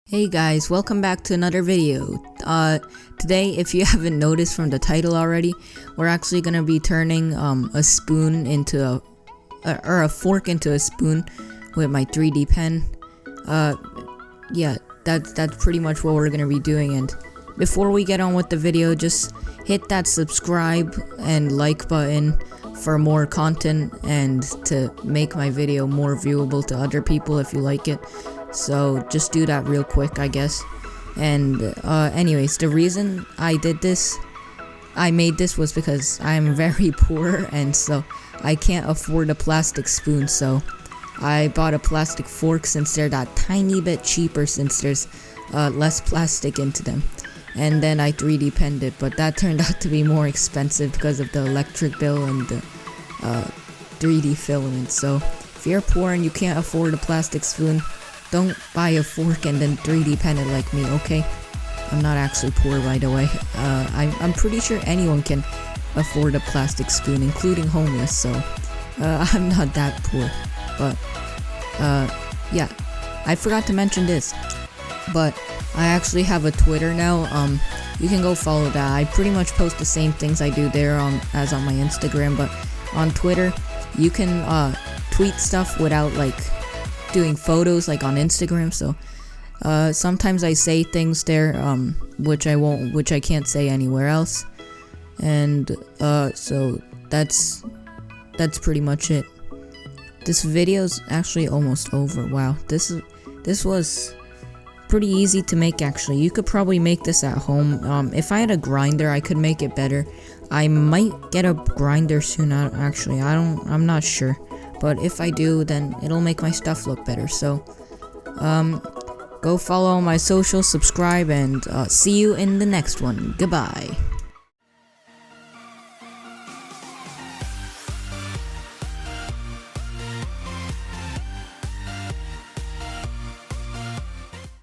Hey guys, welcome back to another video. Today, if you haven't noticed from the title already, we're actually gonna be turning a spoon into a fork into a spoon with my 3D pen. Yeah, that's pretty much what we're gonna be doing. And before we get on with the video, just hit that subscribe and like button for more content and to make my video more viewable to other people if you like it. So just do that real quick, I guess. And anyways, the reason I made this was because I'm very poor, and so I can't afford a plastic spoon, so I bought a plastic fork since they're that tiny bit cheaper, since there's less plastic into them. And then I 3D penned it, but that turned out to be more expensive because of the electric bill and the 3D filament. So if you're poor and you can't afford a plastic spoon, don't buy a fork and then 3D pen it like me, okay? I'm not actually poor, by the way. I'm pretty sure anyone can afford a plastic spoon, including homeless, so I'm not that poor. But yeah, I forgot to mention this, but I actually have a Twitter now. You can go follow that. I pretty much post the same things I do there as on my Instagram, but on Twitter you can tweet stuff without like doing photos like on Instagram. So sometimes I say things there which I can't say anywhere else. And so that's pretty much it. This video's actually almost over. Wow, this was pretty easy to make. Actually, you could probably make this at home. If I had a grinder, I could make it better. I might get a grinder soon. Actually, I'm not sure, but if I do, then it'll make my stuff look better. So go follow my socials, subscribe, and see you in the next one. Goodbye.